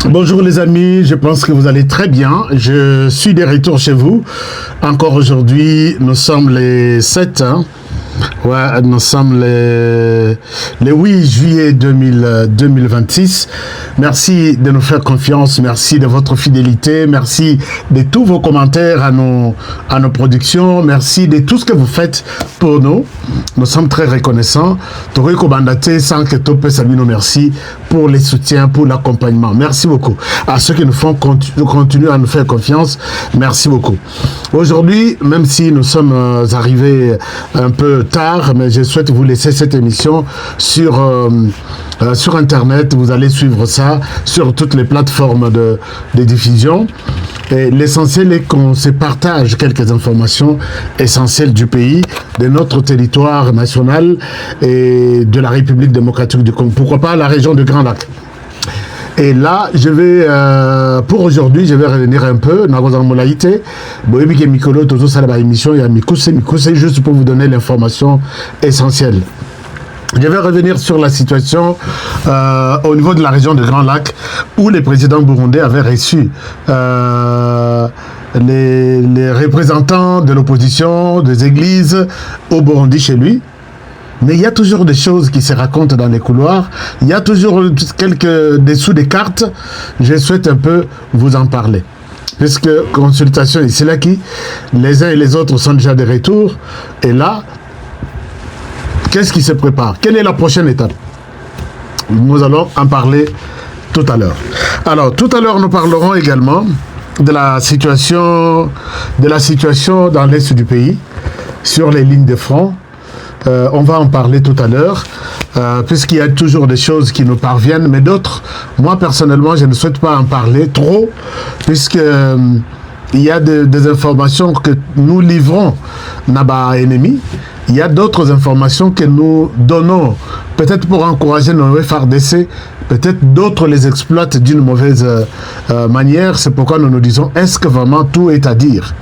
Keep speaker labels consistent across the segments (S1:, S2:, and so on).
S1: Bonjour les amis, je pense que vous allez très bien. Je suis de retour chez vous. Encore aujourd'hui, nous sommes les 7, hein? Ouais, nous sommes les 8 juillet 2026. Merci de nous faire confiance, merci de votre fidélité, merci de tous vos commentaires à nos productions, merci de tout ce que vous faites pour nous. Nous sommes très reconnaissants. Toriko Bandate, sans que Topé Sabino, merci pour les soutiens, pour l'accompagnement. Merci beaucoup. À ceux qui nous font continuer à nous faire confiance, merci beaucoup. Aujourd'hui, même si nous sommes arrivés un peu tard, mais je souhaite vous laisser cette émission sur Internet. Vous allez suivre ça sur toutes les plateformes de diffusion. Et l'essentiel est qu'on se partage quelques informations essentielles du pays, de notre territoire national et de la République démocratique du Congo. Pourquoi pas la région du Grand Lac. Et là, je vais, pour aujourd'hui, je vais revenir un peu dans la modalité. Mikolo, tout ça, la émission, il y a Mikoussé, juste pour vous donner l'information essentielle. Je vais revenir sur la situation au niveau de la région de Grand Lac, où le président burundais avait reçu les représentants de l'opposition, des églises au Burundi chez lui. Mais il y a toujours des choses qui se racontent dans les couloirs. Il y a toujours quelques dessous des cartes. Je souhaite un peu vous en parler. Puisque consultation ici, là, qui les uns et les autres sont déjà de retour. Et là, qu'est-ce qui se prépare? Quelle est la prochaine étape? Nous allons en parler tout à l'heure. Alors, tout à l'heure, nous parlerons également de la situation dans l'est du pays, sur les lignes de front. On va en parler tout à l'heure, puisqu'il y a toujours des choses qui nous parviennent, mais d'autres, moi personnellement, je ne souhaite pas en parler trop, puisque il y a des informations que nous livrons à ennemi. Il y a d'autres informations que nous donnons, peut-être pour encourager nos FARDC, peut-être d'autres les exploitent d'une mauvaise manière. C'est pourquoi nous nous disons, est-ce que vraiment tout est à dire?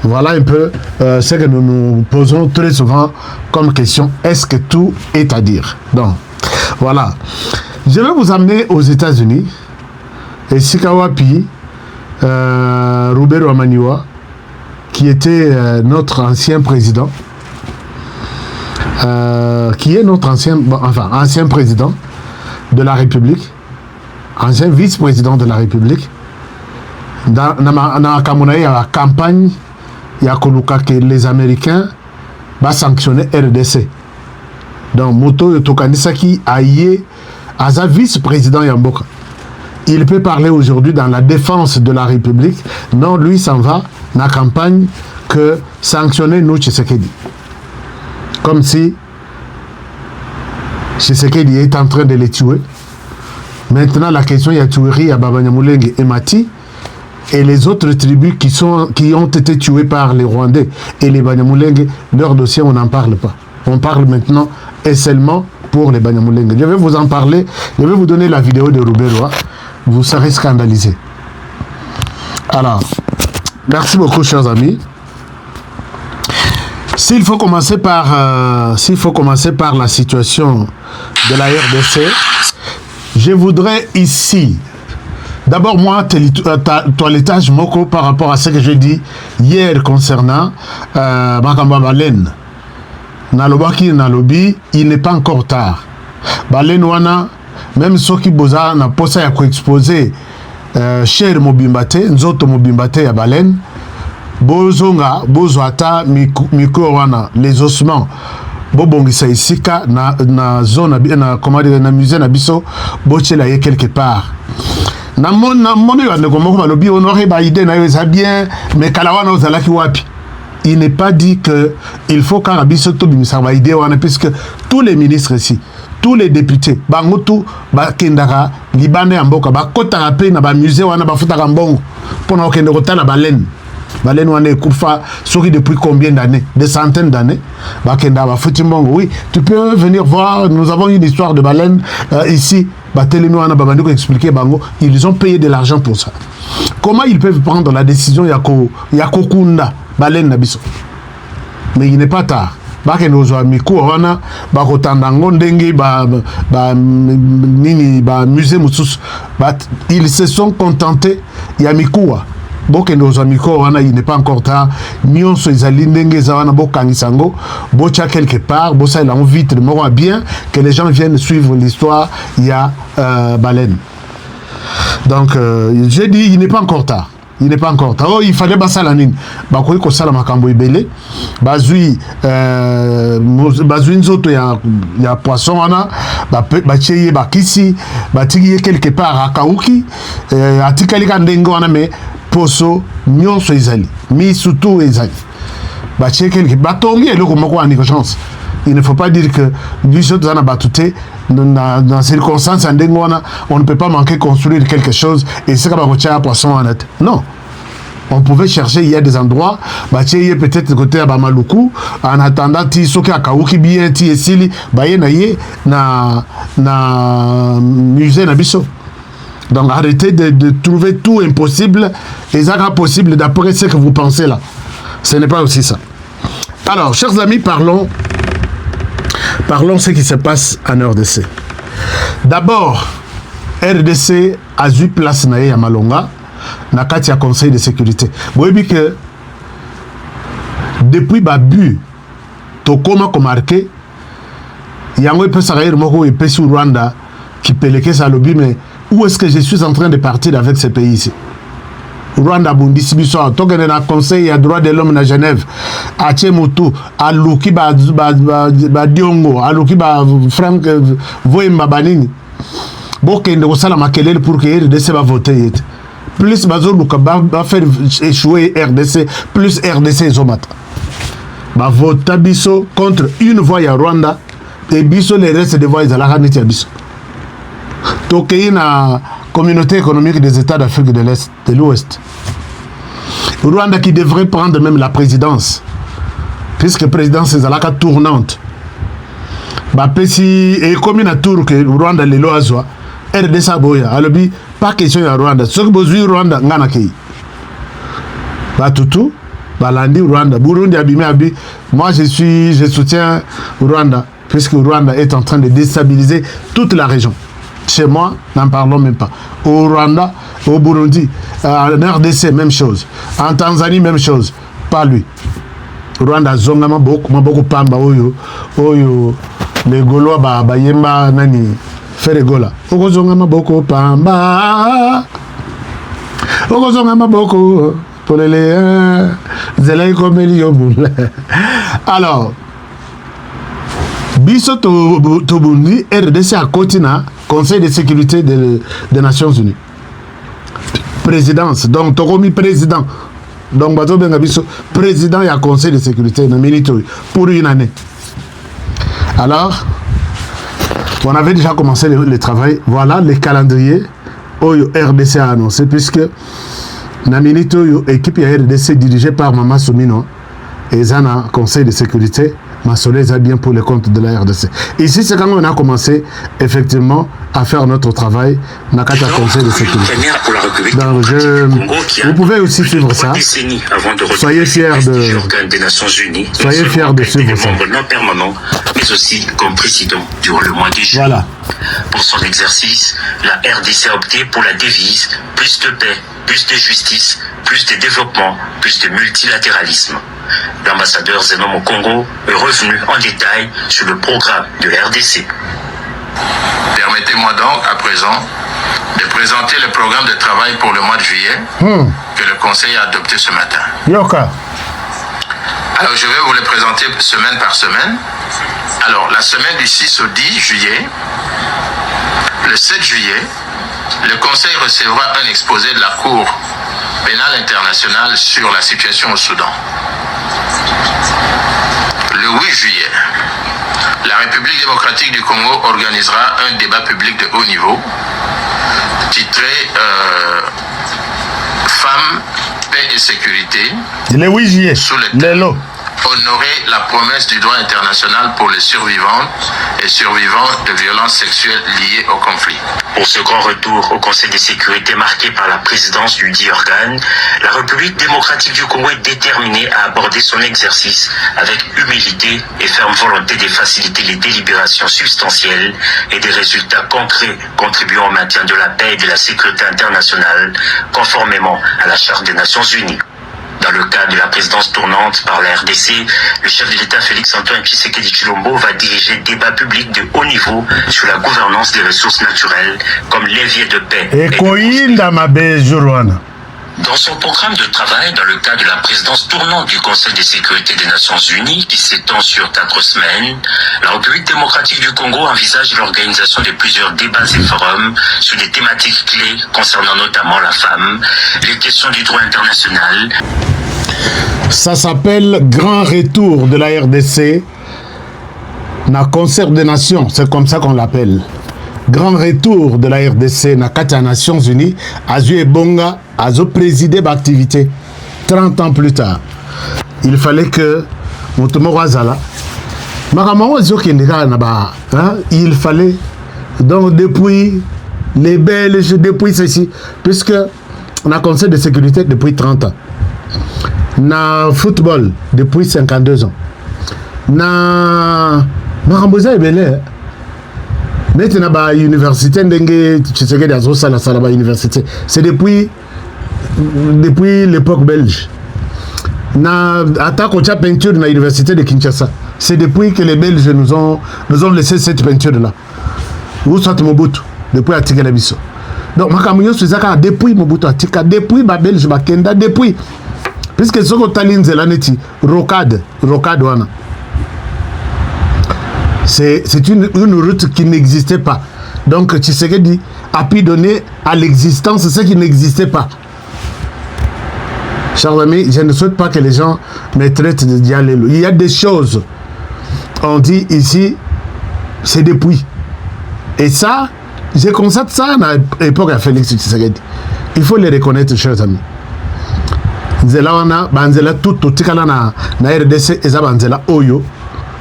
S1: Voilà un peu ce que nous nous posons très souvent comme question. Est-ce que tout est à dire? Donc, voilà. Je vais vous amener aux États-Unis. Et Sikawapi, Robert Wamaniwa, qui était notre ancien président, qui est notre ancien président de la République, ancien vice-président de la République, dans la campagne, il y a que les Américains vont sanctionner RDC. Donc, Moto Tokanisaki Aye, à vice-président Yamboka. Il peut parler aujourd'hui dans la défense de la République. Non, lui s'en va dans la campagne que sanctionner nous Tshisekedi. Comme si Tshisekedi est en train de les tuer. Maintenant, la question, il y a tuerie, il y a Babanyamulenge et Mati, et les autres tribus qui ont été tuées par les Rwandais et les Banyamulenge, leur dossier, on n'en parle pas. On parle maintenant et seulement pour les Banyamulenge. Je vais vous en parler, je vais vous donner la vidéo de Rouberoa, vous serez scandalisés. Alors, merci beaucoup, chers amis. S'il faut commencer par la situation de la RDC, je voudrais ici, d'abord moi, toilettage moko par rapport à ce que j'ai dit hier concernant Makamba Balen. Nalobaki Nalobi, il n'est pas encore tard. Balen wana, même ceux qui boza na posa ya ko exposer cher mobimbate, nzoto mobimbate ya Balen. Bozonga, bozoata, miko wana, les ossements. Bobongisa isika na zone na musée na biso bochela ye quelque part. Na moni ya ndeko moko balobi honoré ba idée na yo eza bien mais kalawana ozalaki wapi. Il n'est pas dit que il faut quand biso to bimisa ba idée wana puisque tous les ministres ici, tous les députés bangotu ba kendaka libane ya mboka ba kota pe na ba musée wana ba futaka mbongo pona okende kotala balen. Balen wana ekufa soki depuis combien d'années? Des centaines d'années. Bakenda ba futimbongo. Oui, tu peux venir voir, nous avons une histoire de baleine ici. Batelemi wana babandiko expliquer bango, ils ont payé de l'argent pour ça. Comment ils peuvent prendre la décision ya kokunda baleine na biso? Mais il n'est pas tard. bakende kozwa mikuwa wana bakotanda ngo ndenge nini musée mosusu, ils se sont contentés ya mikuwa bokende kozwa mikuwa wana. Il n'est pas encore tard, nyonso ezali ndenge eza wana bokangisa ngo botia quelque part bosalela ngo vite moko bien que les gens viennent suivre l'histoire ya baleine. Donc j'ai dit il n'est pas encore tard. Il n'est pas encore tard. Oh, il fallait basala nini. Bakoyi ko sala makambo ibele. Bazui nzoto ya poisson wana, bacheye bakisi, batiki quelque part akauki, atikali ka ndengo wana me poso nyonso ezali. Mi surtout ezali. Bacheye quelque batongi eloko moko ani ko chance. Il ne faut pas dire que biso tozana batute dans circonstances on ne peut pas manquer construire quelque chose et c'est comme un poisson en net. Non. On pouvait chercher, il y a des endroits, peut-être côté à Bamaloukou, en attendant Tisoki à Kaouki bien Tiesili, na musée Nabiso. Donc arrêtez de trouver tout impossible et ça sera possible d'après ce que vous pensez là. Ce n'est pas aussi ça. Alors, chers amis, parlons ce qui se passe en RDC. D'abord, RDC a eu place à Malonga, na kati ya Conseil de sécurité. Vous voyez que depuis Babu, Tokoma marqué, il y a un peu de sur Rwanda qui peleke sa lobby, mais où est-ce que je suis en train de partir avec ce pays ici? Rwanda Bundi Biso, Tokene na Conseil ya droit de l'homme na Genève, a Tchemutu, a Luki ba Diongo, a Luki ba Frank Voyemba Banini. Bokende kosala makelele pour que RDC va voter. Plus Bazo Luka va faire échouer RDC, plus RDC Zomata. Va voter Biso contre une voix ya Rwanda et Biso les restes des voix ya Neti Biso. Tokei na Communauté économique des États d'Afrique de l'Est, de l'Ouest. Rwanda qui devrait prendre même la présidence, puisque la présidence est à la tournante. Et comme il y a tour que Rwanda le loazwa, RDC Boya, alors pas question de Rwanda. Ce que besoin Rwanda, Nganakei. Batutu, Balandi, Rwanda, Burundi, Abi. Moi je soutiens Rwanda, puisque Rwanda est en train de déstabiliser toute la région. Chez moi, n'en parlons même pas. Au Rwanda, au Burundi, en RDC, même chose. En Tanzanie, même chose. Pas lui. Rwanda, Zongama, beaucoup pamba, oyo, les Gaulois, Bayemba, Nani, Feregola. Oko Zongama, beaucoup pamba. Oko Zongama, beaucoup, pour les Zelay comme Elioboul. Alors, Biso Tobundi, RDC à Kotina, Conseil de sécurité des Nations Unies. Présidence, donc Tokomi président. Donc Bato Bengabiso, président et à Conseil de sécurité pour une année. Alors, on avait déjà commencé le travail. Voilà les calendriers où RDC a annoncé, puisque la équipe RDC dirigée par Mama Soumino et Zana Conseil de sécurité. Massolé a bien pour les comptes de la RDC. Ici, c'est quand on a commencé effectivement à faire notre travail dans le Conseil de sécurité. Donc, vous pouvez aussi suivre ça. Soyez fiers de suivre ça.
S2: Mais aussi comme président durant le mois de juillet.
S1: Voilà.
S2: Pour son exercice, la RDC a opté pour la devise plus de paix, plus de justice, plus de développement, plus de multilatéralisme. L'ambassadeur Zenom au Congo est revenu en détail sur le programme de la RDC.
S3: Permettez-moi donc à présent de présenter le programme de travail pour le mois de juillet que le Conseil a adopté ce matin.
S1: Yoka.
S3: Alors je vais vous le présenter semaine par semaine. Alors la semaine du 6 au 10 juillet, le 7 juillet, le Conseil recevra un exposé de la Cour pénale internationale sur la situation au Soudan. Le 8 juillet, la République démocratique du Congo organisera un débat public de haut niveau titré Femmes, paix et sécurité.
S1: Le 8 juillet,
S3: sous le thème honorer la promesse du droit international pour les survivantes et survivants de violences sexuelles liées au conflit.
S2: Pour ce grand retour au Conseil de sécurité marqué par la présidence du dit organe, la République démocratique du Congo est déterminée à aborder son exercice avec humilité et ferme volonté de faciliter les délibérations substantielles et des résultats concrets contribuant au maintien de la paix et de la sécurité internationale, conformément à la Charte des Nations Unies. Dans le cadre de la présidence tournante par la RDC, le chef de l'État Félix-Antoine Tshisekedi Tshilombo va diriger des débats publics de haut niveau sur la gouvernance des ressources naturelles comme levier de paix. Dans son programme de travail, dans le cadre de la présidence tournante du Conseil de sécurité des Nations Unies, qui s'étend sur 4 semaines, la République démocratique du Congo envisage l'organisation de plusieurs débats et forums sur des thématiques clés concernant notamment la femme, les questions du droit international.
S1: Ça s'appelle Grand Retour de la RDC, na Concert des Nations, c'est comme ça qu'on l'appelle. Grand Retour de la RDC na Kata Nations Unies, Azu et Bonga, Azo présidé l'activité 30 ans plus tard. Il fallait que Motomoro Azala, il fallait, donc depuis les Belges, depuis ceci, puisque on a Conseil de sécurité depuis 30 ans. Na football depuis 52 ans. Na Maramboza et Belé. Maintenant, la université, c'est depuis l'époque belge. Na attaque au peinture de l'université de Kinshasa. C'est depuis que les Belges nous ont laissé cette peinture-là. Vous sortez Mobutu, depuis Atika Labiso. Donc, Makamunyo Suzaka, depuis Mobutu Atika, depuis ma Belge Bakenda, depuis. Puisque ce qu'on taline, c'est l'année, rocade, wana. C'est une route qui n'existait pas. Donc, Tshisekedi a pu donner à l'existence ce qui n'existait pas. Chers amis, je ne souhaite pas que les gens me traitent de dialélo. Il y a des choses, on dit ici, c'est depuis. Et ça, je constate ça à l'époque de Félix Tshisekedi. Il faut les reconnaître, chers amis. Nzela wana, banzela tout tikala na RDC, eza banzela oyo,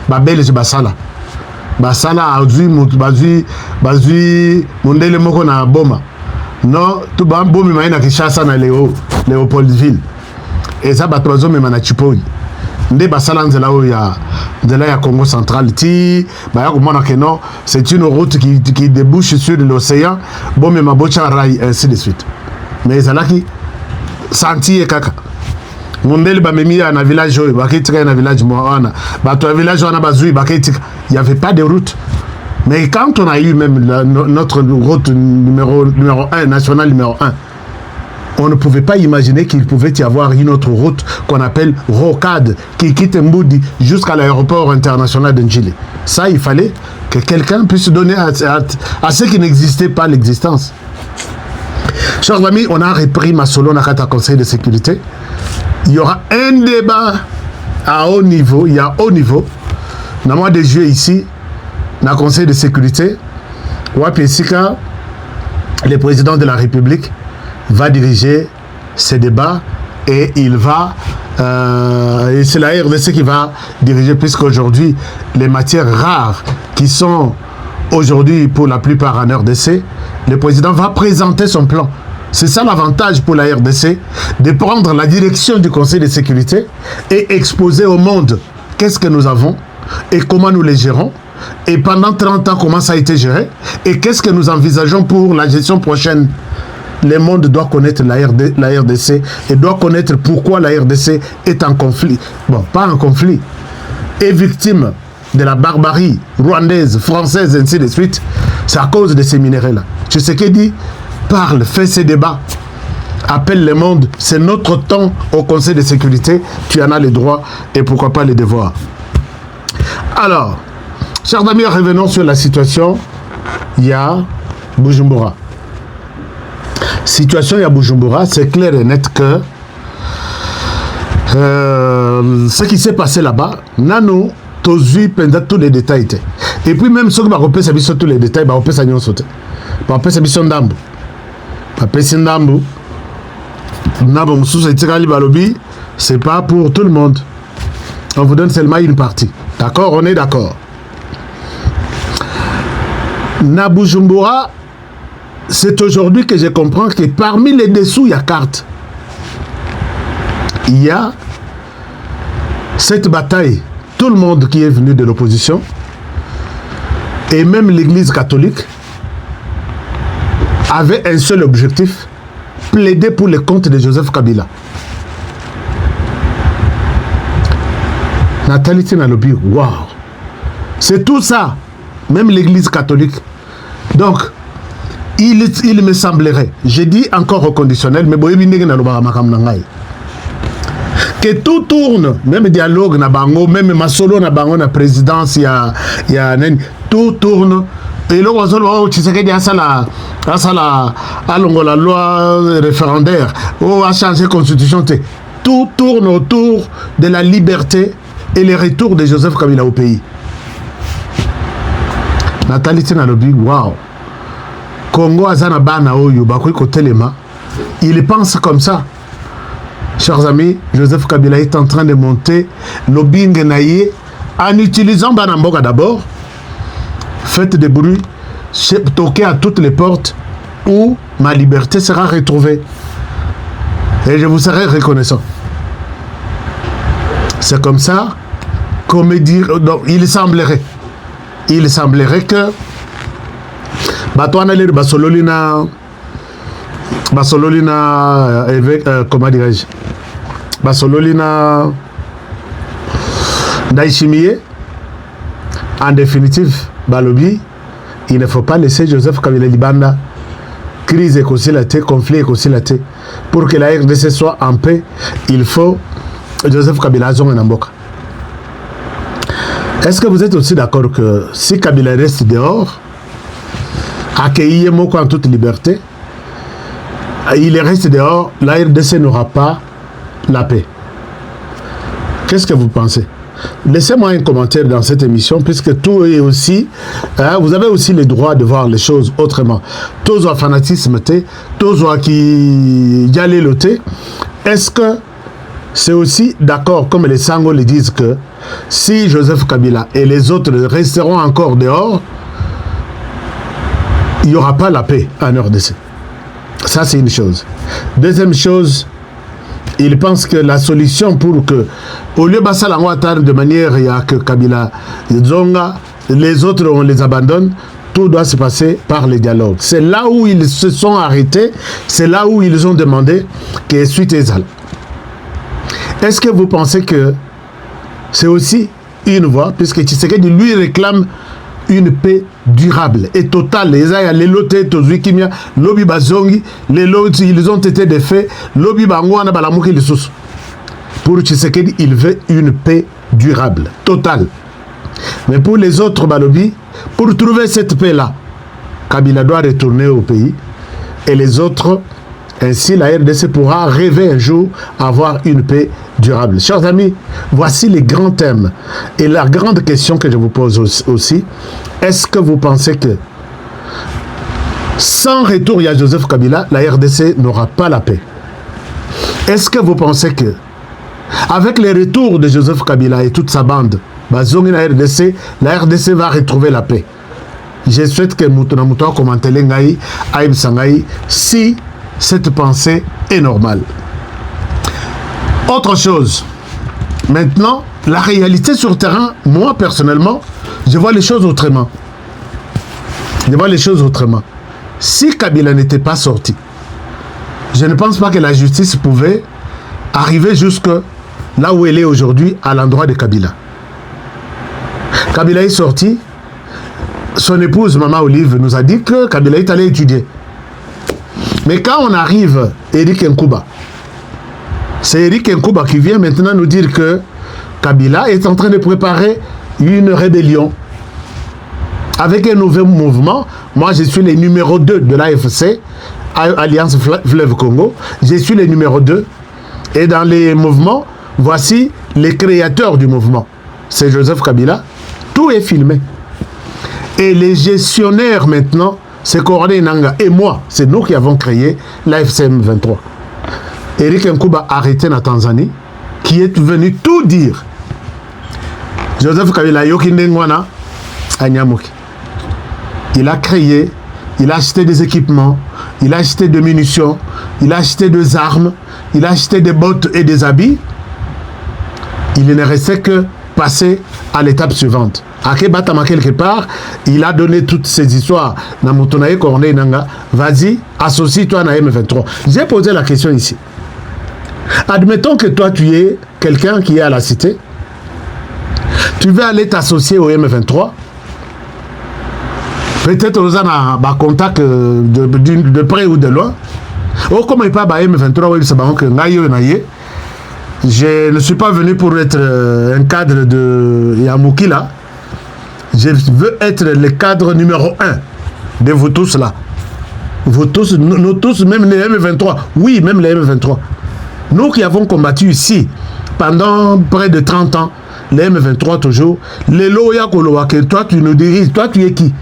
S1: babelge basala. Basala azui mondele moko na boma. Non, tout ba bomi maina Kinshasa na Léopoldville. Et ça bato bazomema na Chipoi. Nde basala nzela oyo ya Congo central ti ba ya komona que non, c'est une route qui débouche sur l'océan, bomi mabocha rail ainsi de suite. Mais ezalaki sentier kaka. Mondele bamemia na village oyo bakitika na village moana bato village wana bazui bakitika, il y avait pas de route. Mais quand on a eu même notre route numéro 1 national numéro 1, on ne pouvait pas imaginer qu'il pouvait y avoir une autre route qu'on appelle rocade qui quitte Mboudi jusqu'à l'aéroport international de Njili. Ça, il fallait que quelqu'un puisse donner à ce qui n'existait pas l'existence. Chers amis, on a repris Masolo Nakata Conseil de sécurité. Il y aura un débat à haut niveau, il y a haut niveau. Dans le mois de juillet ici, dans le Conseil de sécurité, Wapesika, le président de la République, va diriger ces débats et il va, et c'est la RDC qui va diriger, puisqu'aujourd'hui, les matières rares qui sont aujourd'hui pour la plupart en RDC, le président va présenter son plan. C'est ça l'avantage pour la RDC, de prendre la direction du Conseil de sécurité et exposer au monde qu'est-ce que nous avons et comment nous les gérons. Et pendant 30 ans, comment ça a été géré et qu'est-ce que nous envisageons pour la gestion prochaine. Le monde doit connaître la RDC et doit connaître pourquoi la RDC est en conflit. Bon, pas en conflit, est victime de la barbarie rwandaise, française, ainsi de suite. C'est à cause de ces minéraux-là. Tshisekedi parle, fait ses débats, appelle le monde. C'est notre temps au Conseil de sécurité. Tu en as les droits et pourquoi pas les devoirs. Alors, chers amis, revenons sur la situation. Il y a Bujumbura. Situation à Bujumbura, c'est clair et net que ce qui s'est passé là-bas, Nano, Tozui, pendant tous les détails. Et puis même ceux qui vont repérer tous les détails, ils vont repérer ça. Ils vont repérer ça. Ils vont repérer ça. C'est pas pour tout le monde. On vous donne seulement une partie. D'accord? On est d'accord. Na Bujumbura, c'est aujourd'hui que je comprends que parmi les dessous, il y a carte. Il y a cette bataille. Tout le monde qui est venu de l'opposition, et même l'Église catholique, avait un seul objectif, plaider pour les comptes de Joseph Kabila. Nathalie Tinalobi, waouh! C'est tout ça, même l'Église catholique. Donc, il me semblerait, j'ai dit encore au conditionnel, mais que tout tourne, même dialogue na bango, même masolo na bango na présidence, tout tourne. Et là, on tu sais qu'il y a ça la loi référendaire, on a changé la constitution. Tout tourne autour de la liberté et le retour de Joseph Kabila au pays. Nathalie Tinalobi, waouh! Congo azana bana oyo bakoi kotelema, il pense comme ça. Chers amis, Joseph Kabila est en train de monter lobbying naïe en utilisant Banamboka d'abord. Faites des bruits, toquez à toutes les portes où ma liberté sera retrouvée. Et je vous serai reconnaissant. C'est comme ça qu'on me dit. Donc, il semblerait que comment dirais-je, Basololina Ndaïchimie, en définitive, Balobi, il ne faut pas laisser Joseph Kabila Libanda, crise écosilatée, conflit écosilatée, pour que la RDC soit en paix, il faut Joseph Kabila Zongenamboka. Est-ce que vous êtes aussi d'accord que si Kabila reste dehors, accueillir Moko en toute liberté, il reste dehors, la RDC n'aura pas la paix? Qu'est-ce que vous pensez? Laissez-moi un commentaire dans cette émission, puisque tout est aussi, vous avez aussi le droit de voir les choses autrement. Tous au fanatisme, tous au qui y allait loter. Est-ce que c'est aussi d'accord, comme les Sango le disent, que si Joseph Kabila et les autres resteront encore dehors, il n'y aura pas la paix en RDC? Ça, c'est une chose. Deuxième chose, il pense que la solution pour que, au lieu de de manière, il y a que Kabila, Zonga, les autres, on les abandonne, tout doit se passer par les dialogues. C'est là où ils se sont arrêtés, c'est là où ils ont demandé que suite Ezal. Est-ce que vous pensez que c'est aussi une voie, puisque Tshisekedi lui réclame une paix durable et totale. Les lotés, lobby bazongi, les lots, ils ont été défaits. Lobby bangwana balamuki les sous. Pour Tshisekedi, il veut une paix durable, totale. Mais pour les autres balobi, pour trouver cette paix-là, Kabila doit retourner au pays et les autres, ainsi la RDC pourra rêver un jour avoir une paix durable. Chers amis, voici les grands thèmes. Et la grande question que je vous pose aussi, est-ce que vous pensez que sans retour, il y a Joseph Kabila, la RDC n'aura pas la paix? Est-ce que vous pensez que avec les retours de Joseph Kabila et toute sa bande, la RDC va retrouver la paix? Je souhaite que Moutonamuto commente l'engaï, Aïb Sangaï, si cette pensée est normale. Autre chose, maintenant, la réalité sur le terrain, moi personnellement, je vois les choses autrement. Je vois les choses autrement. Si Kabila n'était pas sorti, je ne pense pas que la justice pouvait arriver jusque là où elle est aujourd'hui, à l'endroit de Kabila. Kabila est sorti, son épouse, Maman Olive, nous a dit que Kabila est allé étudier. Mais quand on arrive, Eric Nkouba, c'est Eric Nkouba qui vient maintenant nous dire que Kabila est en train de préparer une rébellion avec un nouveau mouvement. Moi, je suis le numéro 2 de l'AFC, Alliance Fleuve Congo. Je suis le numéro 2. Et dans les mouvements, voici les créateurs du mouvement. C'est Joseph Kabila. Tout est filmé. Et les gestionnaires maintenant, c'est Corné Nanga et moi. C'est nous qui avons créé l'AFCM 23. Eric Nkouba arrêté en Tanzanie, qui est venu tout dire. Joseph Kabila Yokindengwana à Nyamuki. Il a créé il a acheté des équipements, il a acheté des munitions, il a acheté des armes, il a acheté des bottes et des habits. Il ne restait que passer à l'étape suivante. Akebatama quelque part, il a donné toutes ces histoires. Namutonaye Corneille Nanga, vas-y, associe-toi à M23. J'ai posé la question ici. Admettons que toi tu es quelqu'un qui est à la cité. Tu veux aller t'associer au M23. Peut-être aux a contact de près ou de loin. Oh, comme il n'y a pas M23, je ne suis pas venu pour être un cadre de Yamouki là. Je veux être le cadre numéro 1 de vous tous là. Vous tous, nous tous, même les M23. Oui, même les M23. Nous qui avons combattu ici pendant près de 30 ans, les M23 toujours, les Loya Kolowake, toi tu nous diriges, toi tu es qui?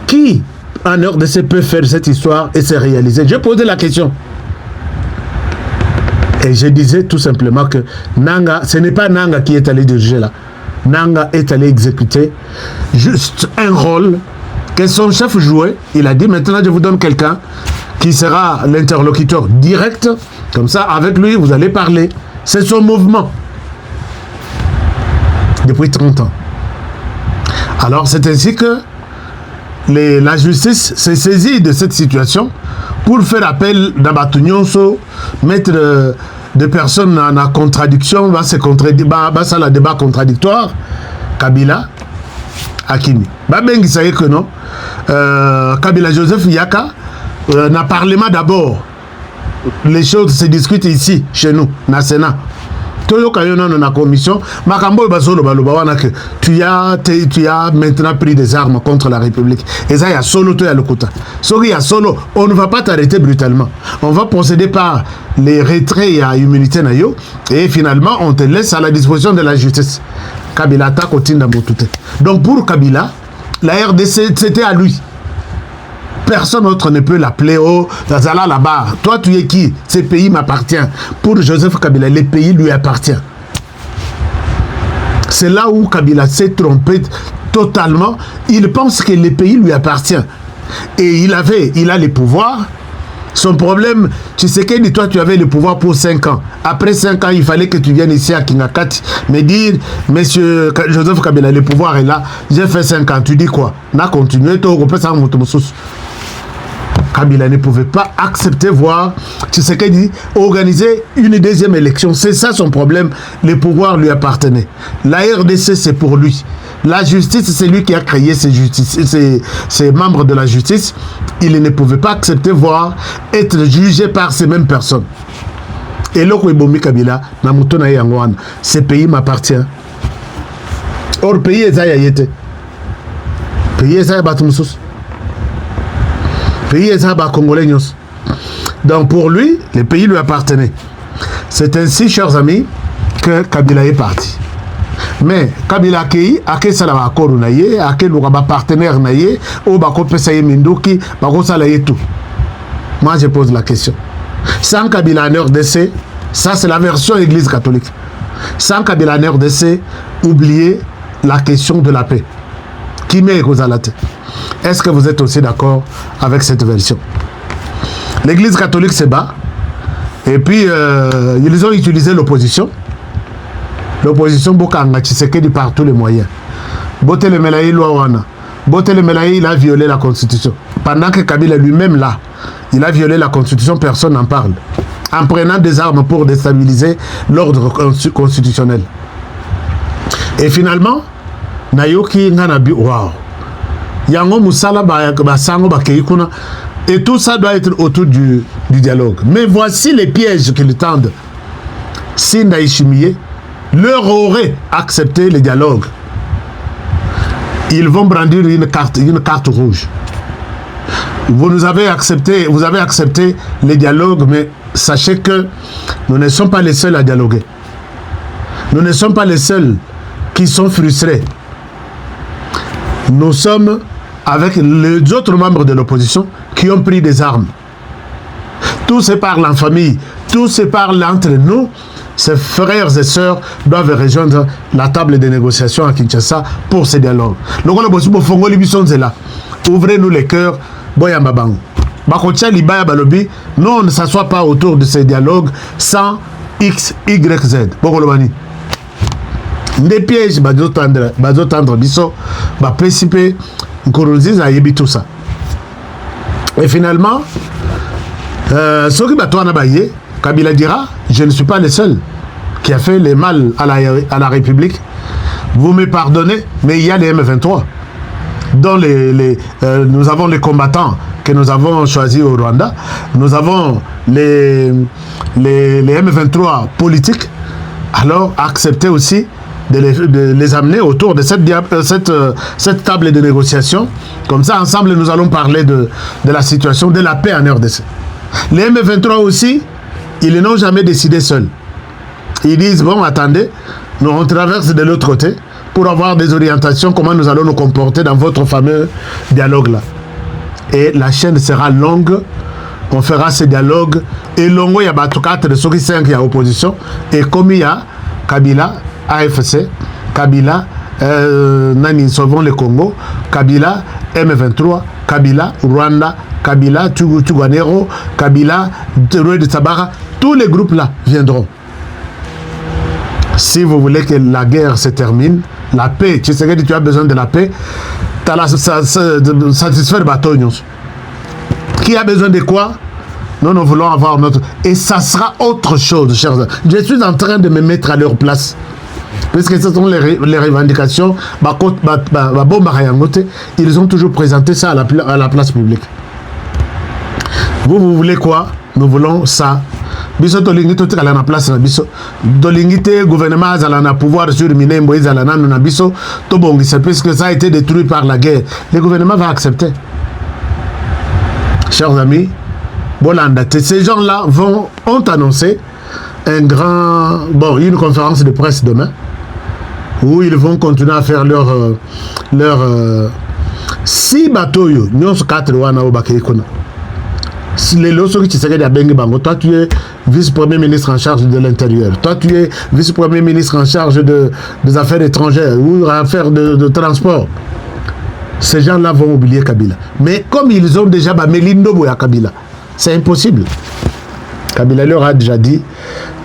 S1: Qui en RDC peut faire cette histoire et se réaliser? Je posais la question. Et je disais tout simplement que Nanga, ce n'est pas Nanga qui est allé diriger là. Nanga est allé exécuter juste un rôle que son chef jouait. Il a dit maintenant je vous donne quelqu'un qui sera l'interlocuteur direct. Comme ça, avec lui, vous allez parler. C'est son mouvement. Depuis 30 ans. Alors, c'est ainsi que la justice s'est saisie de cette situation pour faire appel d'Abatunyonso, mettre des personnes en contradiction, ça la débat contradictoire, Kabila, Akimi. Babengi savait que non. Kabila Joseph Yaka, dans le Parlement d'abord, les choses se discutent ici, chez nous, dans le Sénat. Dans la commission, tu as maintenant pris des armes contre la République. Et ça, il y a solo, il y a le quota. Solo, on ne va pas t'arrêter brutalement. On va procéder par les retraits à immunité nayo et finalement, on te laisse à la disposition de la justice. Kabila attaque au Tinda Motute. Donc pour Kabila, la RDC, c'était à lui. Personne d'autre ne peut l'appeler au Zazala là-bas. Toi, tu es qui? Ce pays m'appartient. Pour Joseph Kabila, le pays lui appartient. C'est là où Kabila s'est trompé totalement. Il pense que le pays lui appartient. Et il a les pouvoirs. Son problème, tu sais que toi, tu avais le pouvoir pour 5 ans. Après 5 ans, il fallait que tu viennes ici à Kingakati me dire, monsieur Joseph Kabila, le pouvoir est là. J'ai fait 5 ans. Tu dis quoi? On a continué. Kabila ne pouvait pas accepter, voir, tu sais qu'il dit, organiser une deuxième élection. C'est ça son problème. Le pouvoir lui appartenait. La RDC, c'est pour lui. La justice, c'est lui qui a créé ces membres de la justice. Il ne pouvait pas accepter, voir, être jugé par ces mêmes personnes. Et là, Kabila, ce pays m'appartient. Or, pays est Zayayete. Pays est Zayabatoumsous. Pays est Congolais. Donc pour lui, le pays lui appartenait. C'est ainsi, chers amis, que Kabila est parti. Mais Kabila a que ça va accord naie, a que nous partenaire naie, au bako pesaye minduki, bako salaye tout. Moi je pose la question. Sans Kabila en RDC, ça c'est la version Église catholique. Sans Kabila en RDC, oubliez la question de la paix. Qui met Kozalate? Est-ce que vous êtes aussi d'accord avec cette version? L'église catholique se bat. Et puis, ils ont utilisé l'opposition. L'opposition, par tous les moyens. Botel Melaï, il a violé la Constitution. Pendant que Kabila lui-même, là, il a violé la Constitution, personne n'en parle. En prenant des armes pour déstabiliser l'ordre constitutionnel. Et finalement, Nayoki Nganabi, waouh! Yango Moussala Basango Bakeikuna. Et tout ça doit être autour du dialogue. Mais voici les pièges qui le tendent. Si Naïchimie leur aurait accepté le dialogue, ils vont brandir une carte rouge. Vous avez accepté le dialogue, mais sachez que nous ne sommes pas les seuls à dialoguer. Nous ne sommes pas les seuls qui sont frustrés. Nous sommes avec les autres membres de l'opposition qui ont pris des armes. Tout se parle en famille, tout se parle entre nous. Ces frères et sœurs doivent rejoindre la table de négociation à Kinshasa pour ce dialogue. Ouvrez-nous les cœurs, boyamba bango. Bakotia libaya balobi, nous on ne s'assoit pas autour de ces dialogues sans X, Y, Z. Bokolobani. Des pièges, bazotandre biso, principe, Nkurunziza yebi tout ça. Et finalement, ce qui bateau Anabaye, Kabila dira, je ne suis pas le seul qui a fait le mal à la République. Vous me pardonnez, mais il y a les M23. Dont nous avons les combattants que nous avons choisis au Rwanda. Nous avons les M23 politiques. Alors, acceptez aussi de les amener autour de cette table de négociation. Comme ça, ensemble, nous allons parler de la situation, de la paix en RDC. Les M23 aussi, ils n'ont jamais décidé seuls. Ils disent, bon, attendez, nous on traverse de l'autre côté pour avoir des orientations, comment nous allons nous comporter dans votre fameux dialogue-là. Et la chaîne sera longue, on fera ce dialogue, et longo, il y a 4 de ceux qui 5, il y a opposition, et comme il y a Kabila, AFC, Kabila, Nani Sauvons le Congo, Kabila, M23, Kabila, Rwanda, Kabila, Tuganero, Kabila, Rue de Tabara, tous les groupes là viendront. Si vous voulez que la guerre se termine, la paix, tu sais que tu as besoin de la paix, tu as satisfaire le bateau. Qui a besoin de quoi? Nous voulons avoir notre... Et ça sera autre chose, chers amis. Je suis en train de me mettre à leur place. Puisque ce sont les revendications, ils ont toujours présenté ça à la place publique. Vous voulez quoi? Nous voulons ça. Biso tolingi to tikala na place na biso. Tolingi te gouvernement azala na pouvoir sur Minembo ezala na na biso to bongisa puisque ça a été détruit par la guerre. Le gouvernement va accepter. Chers amis, Bolanda, ces gens-là ont annoncé une conférence de presse demain où ils vont continuer à faire leur 6 bateaux yo, nous 4 wana au Bakeikona. Toi, tu es vice-premier ministre en charge de l'intérieur. Toi, tu es vice-premier ministre en charge des affaires étrangères ou affaires de transport. Ces gens-là vont oublier Kabila. Mais comme ils ont déjà Melindo Boya Kabila, c'est impossible. Kabila leur a déjà dit,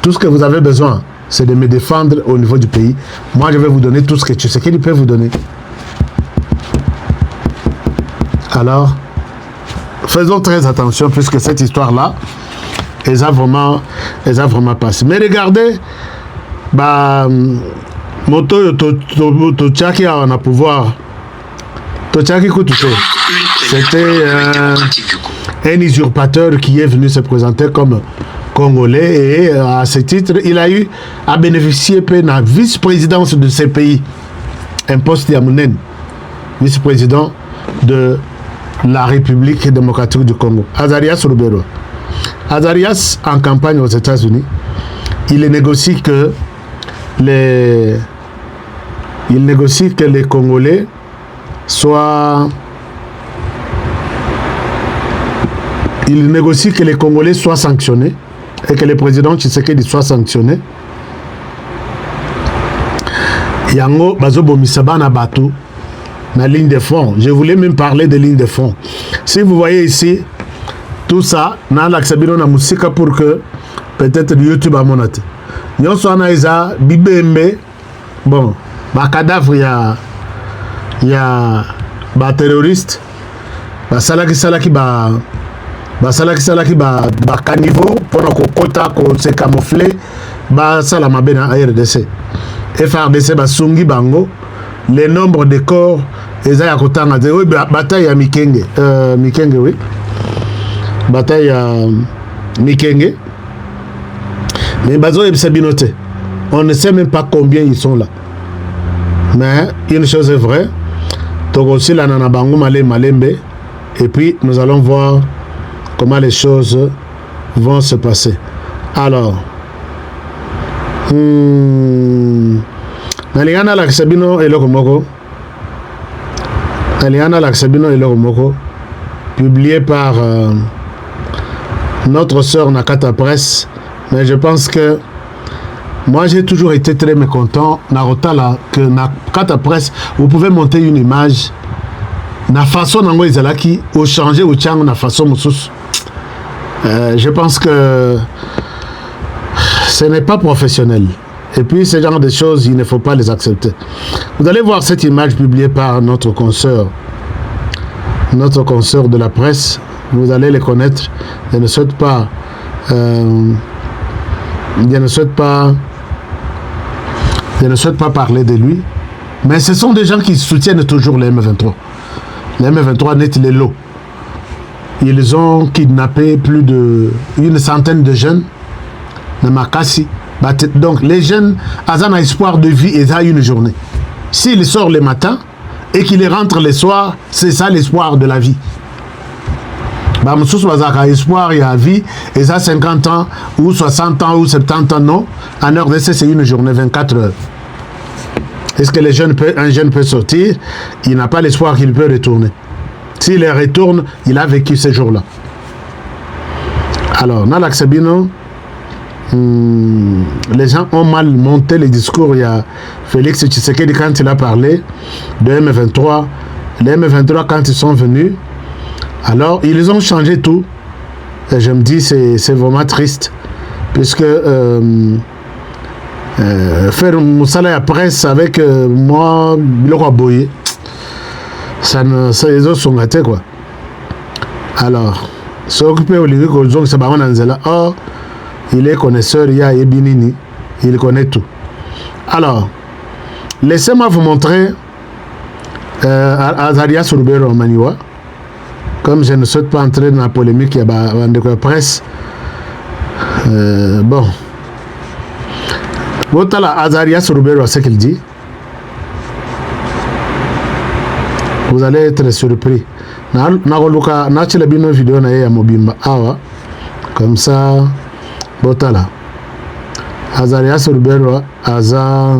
S1: tout ce que vous avez besoin, c'est de me défendre au niveau du pays. Moi, je vais vous donner tout ce que tu sais qu'il peut vous donner. Alors, faisons très attention puisque cette histoire-là, elle a vraiment passé. Mais regardez, moto Tchaki a un pouvoir. C'était un usurpateur qui est venu se présenter comme Congolais et à ce titre, il a eu à bénéficier de la vice-présidence de ce pays. Un poste Yamounen, vice-président de la République démocratique du Congo. Azarias Rubero. Azarias, en campagne aux États-Unis, il négocie que les Congolais soient... Il négocie que les Congolais soient sanctionnés et que le président Tshisekedi soit sanctionné. Yango, Bazobo Misabana Batou. La ligne de fond. Je voulais même parler de ligne de fond. Si vous voyez ici, tout ça, na l'accabino na musika pour que peut-être YouTube a monate. Nyon soana isa bibembe. Bon, ba cadavre ya ba terroriste. Ba salaki ba caniveau pour kokota ko se camoufler ba sala mabena RDC. FRDC ba sungi bango le nombre de corps eza ya kotanga te bataille ya Mikenge oui bataille ya Mikenge mais bazo ebisa binote on ne sait même pas combien ils sont là mais une chose est vraie tokosi la nana bango malembe et puis nous allons voir comment les choses vont se passer. Alors Naliana Laksabino et Lokomoko. Naliana Laksabino et Lokomoko. Publié par notre sœur Nakata Press. Mais je pense que moi j'ai toujours été très mécontent. Narotala, que Nakata Press, vous pouvez monter une image na façon nango ezalaki au changer au tchango na façon mosusu. Je pense que ce n'est pas professionnel. Et puis ce genre de choses, il ne faut pas les accepter. Vous allez voir cette image publiée par notre consoeur de la presse. Vous allez les connaître. Je ne souhaite pas parler de lui. Mais ce sont des gens qui soutiennent toujours les M23. Les M23 net les lots. Ils ont kidnappé plus d'une centaine de jeunes de Makassi. Donc les jeunes, ils ont un espoir de vie et ils ont une journée. S'ils sortent le matin et qu'ils rentrent le soir, c'est ça l'espoir de la vie. Bamsous bazaka espoir et la vie, et ça 50 ans, ou 60 ans, ou 70 ans, non. En RDC, c'est une journée, 24 heures. Est-ce que un jeune peut sortir? Il n'a pas l'espoir qu'il peut retourner. S'il retourne, il a vécu ces jours-là. Alors, Nalak Sabino, les gens ont mal monté les discours. Il y a Félix Tshisekedi quand il a parlé de M23. Les M23, quand ils sont venus, alors ils ont changé tout. Et je me dis, c'est vraiment triste. Puisque faire Moussala à presse avec moi, le roi Boye, les autres sont gâtés, quoi. Alors, s'occuper au lieu que c'est pas Nanzela. Oh, il est connaisseur, il y a Ebinini, il connaît tout. Alors, laissez-moi vous montrer Azaria Sourubero Maniwa. Comme je ne souhaite pas entrer dans la polémique, il y a une presse. Bon. Voilà Azaria Sourubero, ce qu'il dit. Vous allez être surpris. Nakoluka nachela bino vidéo na ya mobimba awa comme ça botala Azaria Sourubero aza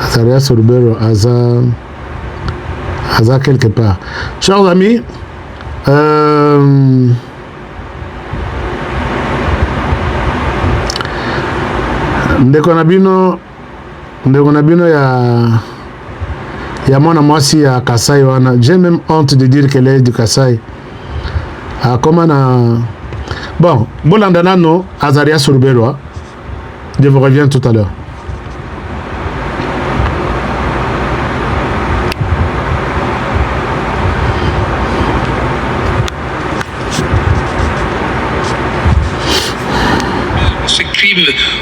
S1: Azaria Sourubero aza quelque part. Chers amis, ndeko na bino ya mwana mwasi ya Kasai wana. J'ai même honte de dire qu'elle est du Kasai. Comment na bon, Bolandanano Azaria Sourubero. Je vous reviens tout à l'heure.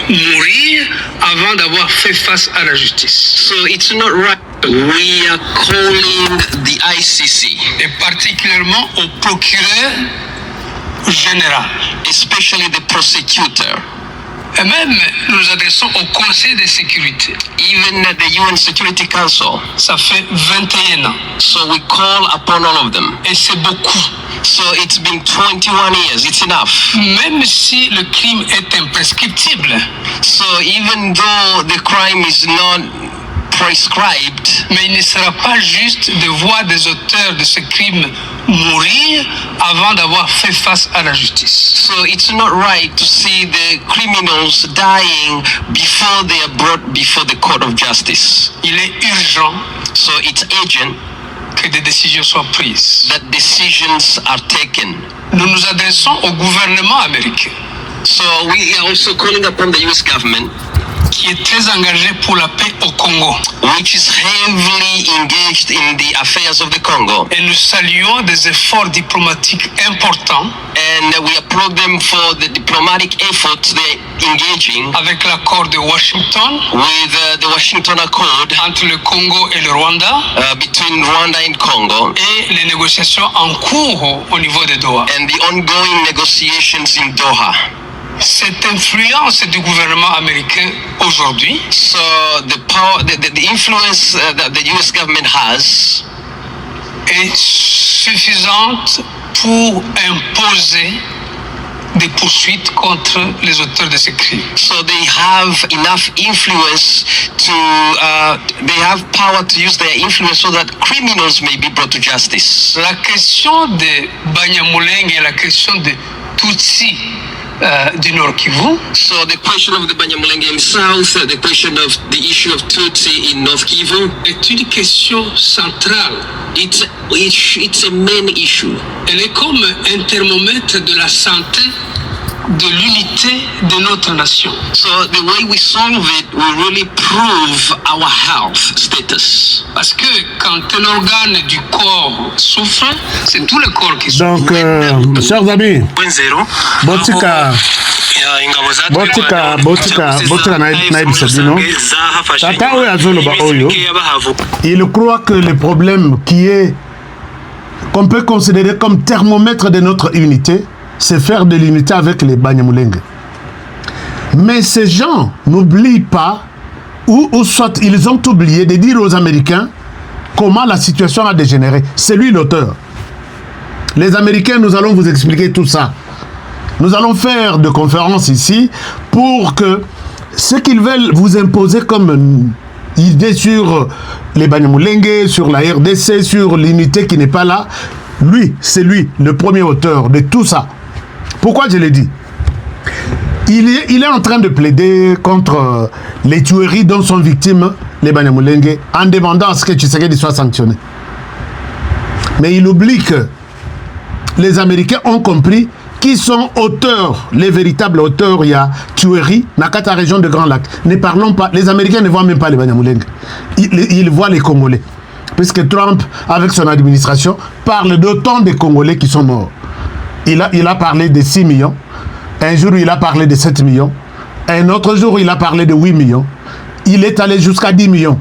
S4: Mourir avant d'avoir fait face à la justice. So it's not right. We are calling the ICC, et particulièrement au procureur général, especially the prosecutor. Et même nous adressons au Conseil de sécurité. Even the UN Security Council. Ça fait 21 ans. So we call upon all of them. Et c'est beaucoup. So it's been 21 years. It's enough. Même si le crime est imprescriptible. So even though the crime is not prescribed, mais il ne sera pas juste de voir des auteurs de ce crime mourir avant d'avoir fait face à la justice. So it's not right to see the criminals dying before they are brought before the court of justice. Il est urgent, so it's urgent, que des décisions soient prises. That decisions are taken. Nous nous adressons au gouvernement américain. So we are also calling upon the US government, qui est très engagé pour la paix au Congo, which is heavily engaged in the affairs of the Congo. Et nous saluons des efforts diplomatiques importants. And we applaud them for the diplomatic efforts they're engaging. Avec l'accord de Washington, with the Washington Accord, entre le Congo et le Rwanda, between Rwanda and Congo, et les négociations en cours au niveau de Doha. And the ongoing negotiations in Doha. Cette influence du gouvernement américain aujourd'hui, so the influence that the US government has, est suffisante pour imposer des poursuites contre les auteurs de ces crimes. So they have enough influence to, they have power to use their influence so that criminals may be brought to justice. La question de Banyamulenge et la question de Tutsi du Nord Kivu. So the question of the Banyamulenge in South, the question of the issue of Tutsi in North Kivu, est une question centrale. It's a main issue. Elle est comme un thermomètre de la santé, de l'unité de notre nation. So the way we solve it will really prove our health status. Parce que quand un organe du corps souffre, c'est tout le corps qui souffre.
S1: Donc, chers amis, Botika Tata Oyo Azoloba Oyo, il croit que le problème qu'on peut considérer comme thermomètre de notre unité, c'est faire de l'unité avec les Banyamulenge. Mais ces gens n'oublient pas, ou soit ils ont oublié de dire aux Américains comment la situation a dégénéré. C'est lui l'auteur. Les Américains, nous allons vous expliquer tout ça. Nous allons faire des conférences ici pour que ce qu'ils veulent vous imposer comme idée sur les Banyamulenge, sur la RDC, sur l'unité qui n'est pas là, c'est lui, le premier auteur de tout ça. Pourquoi je l'ai dit? Il est en train de plaider contre les tueries dont sont victimes les Banyamulenge en demandant à ce que Tshisekedi soit sanctionné. Mais il oublie que les Américains ont compris qui sont auteurs, les véritables auteurs. Il y a tuerie dans la région de Grand Lac. Ne parlons pas, les Américains ne voient même pas les Banyamulenge. Ils voient les Congolais. Puisque Trump, avec son administration, parle d'autant de Congolais qui sont morts. Il a parlé de 6 millions. Un jour, il a parlé de 7 millions. Un autre jour, il a parlé de 8 millions. Il est allé jusqu'à 10 millions.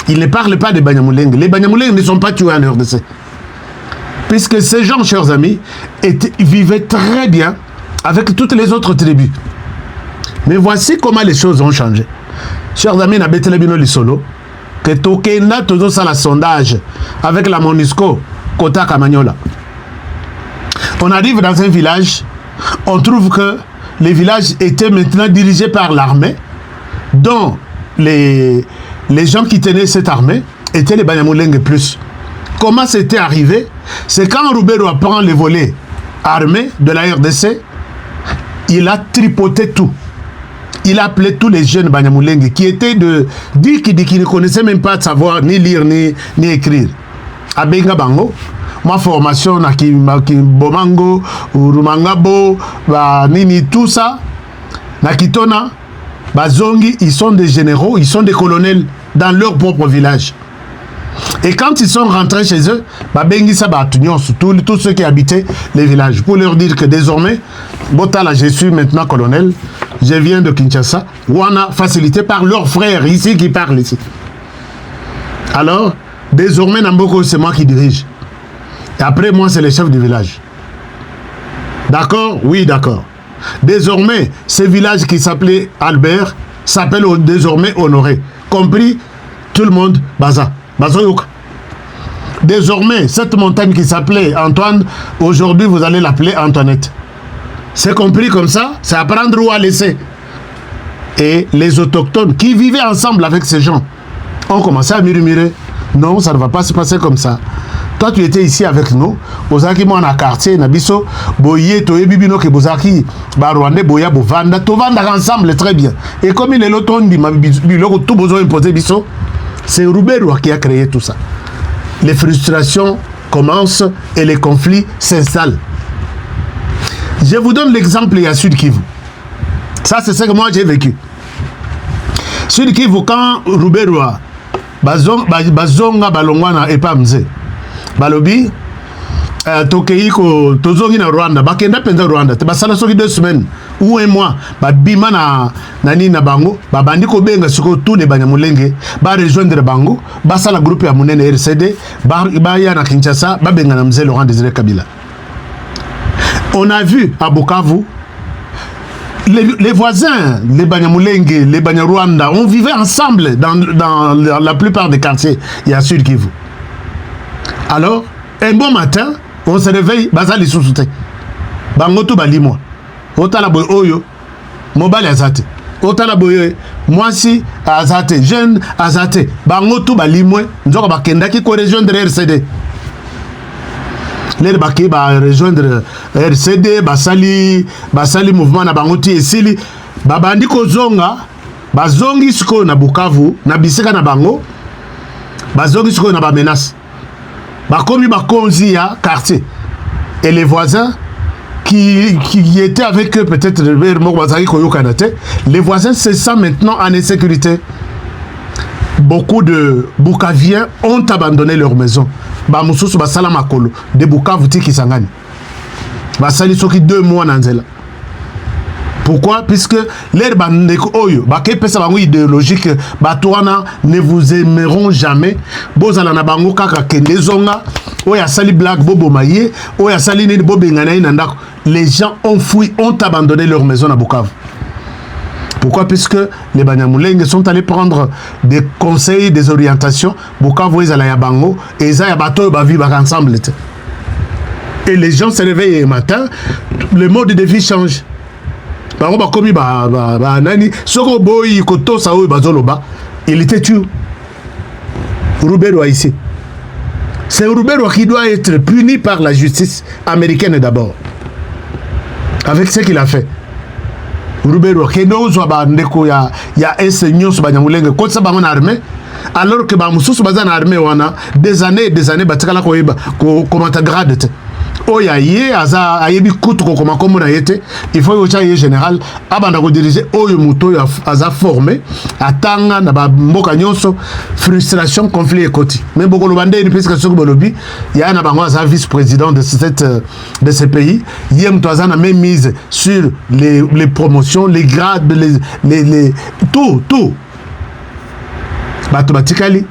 S1: Il ne parle pas des Banyamulenge. Les Banyamulenge ne sont pas tués en RDC. Puisque ces gens, chers amis, vivaient très bien avec toutes les autres tribus. Mais voici comment les choses ont changé. Chers amis, na betelebino lisolo, que tokenda tozo sala sondage avec la MONUSCO, Kota Kamanyola. On arrive dans un village, on trouve que les villages étaient maintenant dirigés par l'armée, dont les gens qui tenaient cette armée étaient les Banyamulenge plus. Comment c'était arrivé? C'est quand Roubero prend les volets armés de la RDC, il a tripoté tout. Il a appelé tous les jeunes Banyamulenge qui étaient qui ne connaissaient même pas de savoir ni lire ni écrire. À Benga Bango, ma formation na Bomango, Urumangabo, Nini, tout ça, na Kitona, Bazongi, ils sont des généraux, ils sont des colonels dans leur propre village. Et quand ils sont rentrés chez eux, tous ceux qui habitaient les villages, pour leur dire que désormais, Botala, je suis maintenant colonel, je viens de Kinshasa, Wana, facilité par leurs frères ici qui parlent ici. Alors, désormais, Namboko, c'est moi qui dirige. Et après, moi, c'est le chef du village. D'accord? Oui, d'accord. Désormais, ce village qui s'appelait Albert s'appelle désormais Honoré. Compris, tout le monde, Baza. Désormais, cette montagne qui s'appelait Antoine, aujourd'hui vous allez l'appeler Antoinette. C'est compris comme ça, c'est à prendre ou à laisser. Et les autochtones qui vivaient ensemble avec ces gens ont commencé à murmurer. Non, ça ne va pas se passer comme ça. Toi, tu étais ici avec nous. Bozaki moi na quartier na biso boye to ebibino ke bozaki ba Rwanda boya bovanda to vanda ensemble très bien. Et comme il est l'automne ma biloko tout besoin imposer biso. C'est Roubero qui a créé tout ça. Les frustrations commencent et les conflits s'installent. Je vous donne l'exemple à Sud Kivu. Ça, c'est ce que moi j'ai vécu. Sud Kivu, quand Roubero bazonga balongwana et pas mze. Balobi, Tokeiko, Tozongi na Rwanda, Bakenda Penda Rwanda, Tebasala soki 2 semaines ou 1 mois, Bima na Bango, Babandiko Benga Suko, tous les Banyamulenge, ba rejoindre Bango, Basala groupe à Mounene RCD, Baya na Kinshasa, Babenga na Mzee Laurent Désiré Kabila. On a vu à Bukavu, les voisins, les Banyamulenge, les Banyarwanda, on vivait ensemble dans la plupart des quartiers, il y a Sud Kivu. Alors, un bon matin, on se réveille, bazali sous-souté. Bangoto balimo. Otala boy oyo, mobile azate. Otala boy, moi si azate, jeune azate. Bangoto balimo, nzoko bakenda ki ko rejoindre RCD. les baki ba rejoindre RCD basali mouvement na bangoti esili babandi kozonga bazongi siko na Bukavu na bisika na bango bazongi siko na ba menace bakomi bakonzi ya quartier et les voisins qui étaient avec eux peut-être les voisins se sentent maintenant en insécurité. Beaucoup de Bukaviens ont abandonné leur maison. Bamususu basala makolo de Bukavu tiki sangani. Basali soki 2 mois nanzela. Pourquoi? Puisque les bandeko oyo bake pesa bango idéologique batouana ne vous aimeront jamais. Bozala na bango kaka kende zonga oya sali black bobo maye oya sali ni bobo ngana inandako. Les gens ont fui, ont abandonné leur maison à Bukavu. Pourquoi? Puisque les Banyamulenge sont allés prendre des conseils, des orientations. Bukavu, ils allaient à Bango et ils allaient à Bateau, ils vivent ensemble. Et les gens se réveillent le matin, le mode de vie change. Il était tué. Roubero ici. C'est Roubero qui doit être puni par la justice américaine d'abord. Avec ce qu'il a fait. Roubero, qui il y a un seigneur sur Banyamulenge, quand ça va en armée, alors que Bamoussou en armée, on a des années, Batikala comment ta grade. Oh, il y a eu comment on a été, il faut que le général, avant de diriger, oh, il a formé, à Tanga, na Mboka Nyonso, frustration, conflit et côté. Mais beaucoup de bandés, il y a un vice-président de ce pays, il y a une même mise sur les promotions, les grades, tout. Batikali.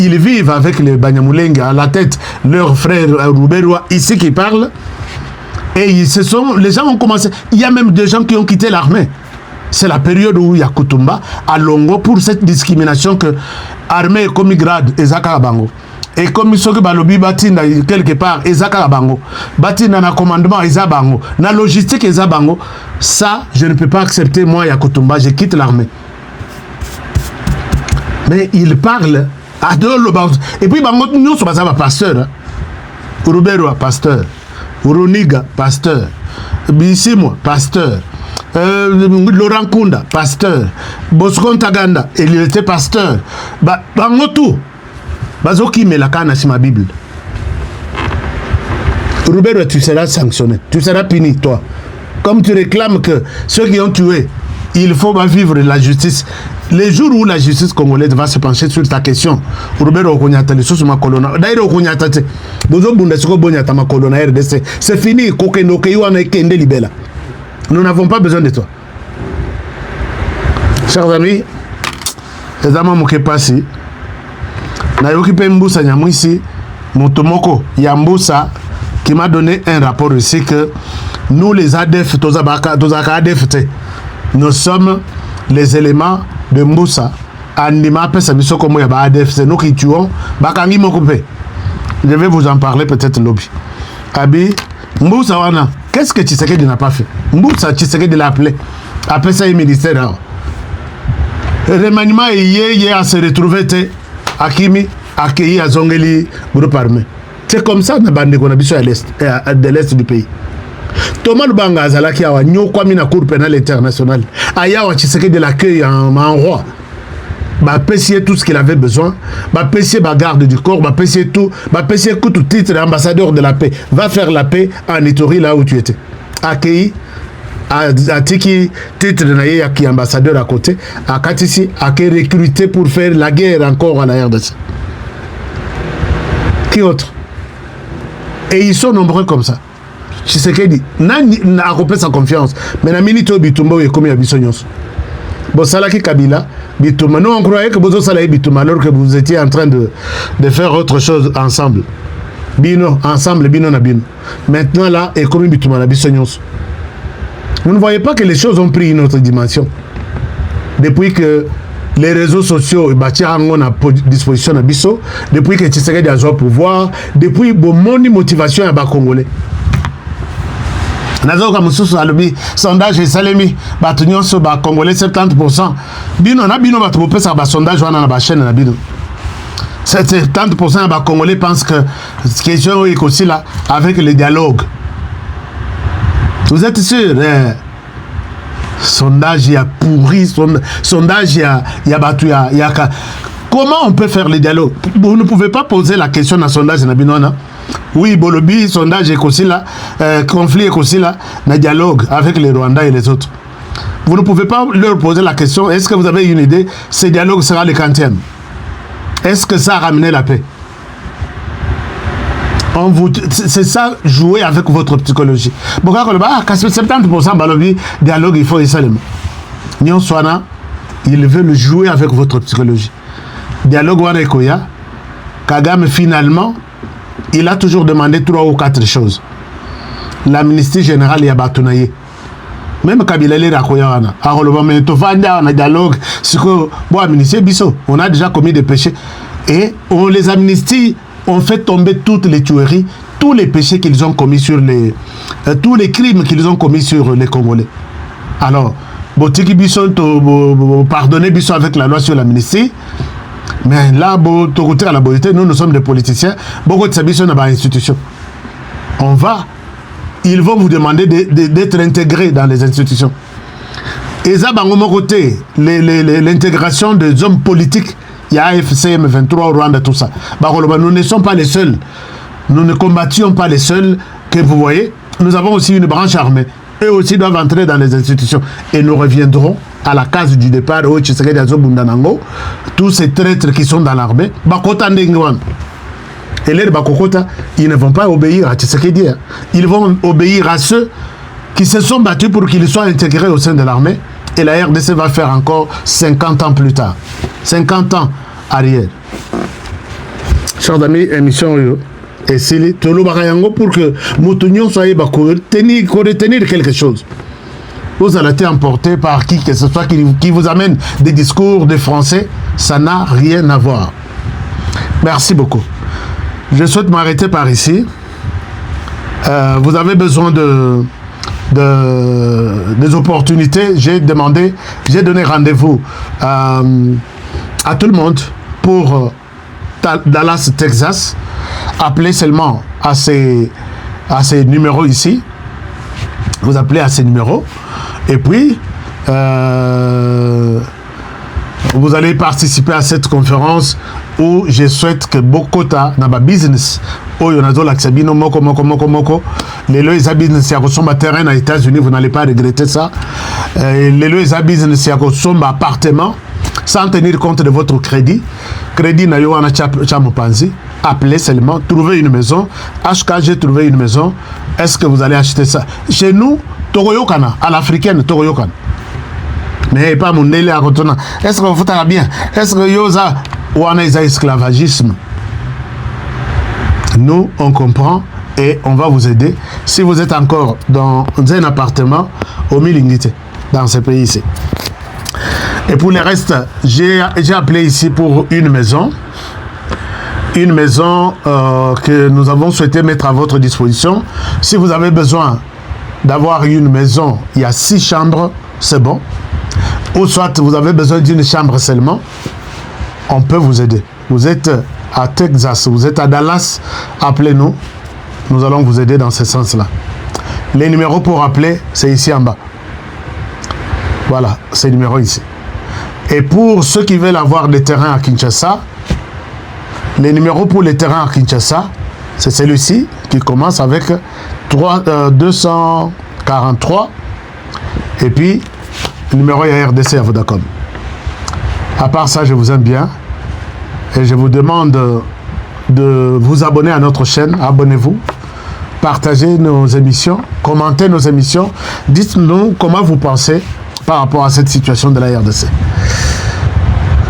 S1: Ils vivent avec les Banyamulenge à la tête, leur frère Roubero ici qui parle. Et les gens ont commencé. Il y a même des gens qui ont quitté l'armée. C'est la période où il y a Kutumba à Longo pour cette discrimination que l'armée est comme grade et Zaka Bango. Et comme ils sont batina quelque part, Ezaka Bango. Batina na commandement Ezabango. Na logistique Ezabango. Ça, je ne peux pas accepter moi, Yakutumba, je quitte l'armée. Mais il parle. Et puis, nous sommes pasteur. Roubero, pasteur. Uruniga, pasteur. Bissimo, pasteur. Laurent Kunda, pasteur. Bosco Ntaganda, il était pasteur. Tout. Bazoki me la canne sur ma Bible. Roubero, tu seras sanctionné. Tu seras puni, toi. Comme tu réclames que ceux qui ont tué, il faut vivre la justice. Les jours où la justice congolaise va se pencher sur ta question, c'est fini. Nous n'avons pas besoin de toi. Chers amis, les amis qui passent, qui m'a donné un rapport ici que nous les ADF, nous sommes les éléments de Moussa. C'est nous qui tuons. Je vais vous en parler peut-être lobby. Abi, Moussa wana, qu'est-ce que Tshisekedi n'a pas fait? Moussa Tshisekedi l'a appelé. Après ça, il ministère. Remaniement est à se retrouver à Kimi, accueilli à Zongeli, groupe armé. C'est comme ça qu'on a à l'est, de l'est du pays. Thomas Lubanga Azalaki awa nyokwami na cour pénale internationale. Ayawa Tshisekedi de l'accueil en roi. Bah pessier tout ce qu'il avait besoin. Bah pessier bah garde du corps. Bah pessier tout. Bah pessier tout titre ambassadeur de la paix. Va faire la paix en Ituri là où tu étais. Accueilli à Tiki titre de naïe qui ambassadeur à côté. À Katisi à qui recruté pour faire la guerre encore à la RDC. Qui autre? Et ils sont nombreux comme ça. Tshisekedi n'a pas sa confiance. Mais la minute où Bitumba est commis à Bissonyos. Bon, Salaki Kabila, Bitumba. Nous, on croyait que vous salaire Bitumba alors que vous étiez en train de faire autre chose ensemble. Bino, ensemble, Bino na Bino. Maintenant, là, est commis Bitumba à Bissonyos. Vous ne voyez pas que les choses ont pris une autre dimension. Depuis que les réseaux sociaux ont à disposition de Bisso, depuis que Tshisekedi a joué au pouvoir, depuis que mon motivation est Congolais. Nazoka mususu alobi sondage esalemi batu nyonso ba congolais 70%. Bino na bino batu bopesa ba sondage wana na ba chaîne na bino. 70% des Congolais pensent que cette question est aussi là avec le dialogue. Vous êtes sûr? Sondage, il y a pourri, sondage, il y a battu, il y a... Comment on peut faire le dialogue? Vous ne pouvez pas poser la question dans le sondage. Oui, Bolobi, sondage est aussi là, conflit est aussi là, le dialogue avec les Rwandais et les autres. Vous ne pouvez pas leur poser la question, est-ce que vous avez une idée, ce dialogue sera le 40e? Est-ce que ça a ramené la paix? C'est ça, jouer avec votre psychologie. Bon, quand 70% Balobi, dialogue, il faut seulement. Nyon Swana, ils veulent jouer avec votre psychologie. Dialogue Wana Ekoya, Kagame finalement, il a toujours demandé 3 ou 4 choses. L'amnistie générale, il y a Batounaye. Même Kabila est à Koyana. On a dialogue. On a déjà commis des péchés. Et on les amnistie. On fait tomber toutes les tueries, tous les péchés qu'ils ont commis sur les... tous les crimes qu'ils ont commis sur les Congolais. Alors, Botiki Bisson, pardonnez Bisson avec la loi sur l'amnistie. Mais là, nous sommes des politiciens. Beaucoup de Bisson dans l'institution. On va... Ils vont vous demander d'être intégrés dans les institutions. Et ça, à mon côté, l'intégration des hommes politiques, il y a AFC, M23, Rwanda, tout ça. Nous ne sommes pas les seuls. Nous ne combattions pas les seuls que vous voyez. Nous avons aussi une branche armée. Eux aussi doivent entrer dans les institutions. Et nous reviendrons à la case du départ, tous ces traîtres qui sont dans l'armée. Et les Bakokota, ils ne vont pas obéir à Tshisekedi. Ils vont obéir à ceux qui se sont battus pour qu'ils soient intégrés au sein de l'armée. Et la RDC va faire encore 50 ans plus tard. 50 ans arrière. Chers amis, émission et c'est Tolo Barayango pour que Moutunion soit retenir quelque chose. Vous allez être emporté par qui que ce soit qui vous amène des discours de français. Ça n'a rien à voir. Merci beaucoup. Je souhaite m'arrêter par ici. Vous avez besoin des opportunités. J'ai donné rendez-vous à tout le monde pour Dallas, Texas. Appelez seulement à ces numéros ici. Vous appelez à ces numéros. Et puis, vous allez participer à cette conférence où je souhaite que Bokota na ba business oyo nazo laksabino moko les lois business ya kosomba terrain aux États-Unis, vous n'allez pas regretter ça. Les lois business ya kosomba appartement sans tenir compte de votre crédit na yo wana chamopanzi. Appelez seulement, trouvez une maison. HK, j'ai trouvé une maison. Est-ce que vous allez acheter ça? Chez nous, Togoyokana, à l'africaine, Togoyokana. Mais pas mon nez à retourner. Est-ce que vous faites bien? Est-ce que yosa ou on a esclavagisme? Nous, on comprend et on va vous aider. Si vous êtes encore dans un appartement au Milingité, dans ce pays ici. Et pour le reste, j'ai appelé ici pour une maison. Une maison que nous avons souhaité mettre à votre disposition. Si vous avez besoin d'avoir une maison, il y a 6 chambres, c'est bon. Ou soit vous avez besoin d'une chambre seulement, on peut vous aider. Vous êtes à Texas, vous êtes à Dallas, appelez-nous. Nous allons vous aider dans ce sens-là. Les numéros pour appeler, c'est ici en bas. Voilà, c'est le numéro ici. Et pour ceux qui veulent avoir des terrains à Kinshasa, les numéros pour les terrains à Kinshasa, c'est celui-ci qui commence avec 243 et puis le numéro est RDC à Vodacom. À part ça, je vous aime bien et je vous demande de vous abonner à notre chaîne. Abonnez-vous, partagez nos émissions, commentez nos émissions, dites-nous comment vous pensez par rapport à cette situation de la RDC.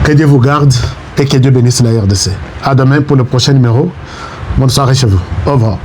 S1: Que Dieu vous garde et que Dieu bénisse la RDC. À demain pour le prochain numéro. Bonne soirée chez vous. Au revoir.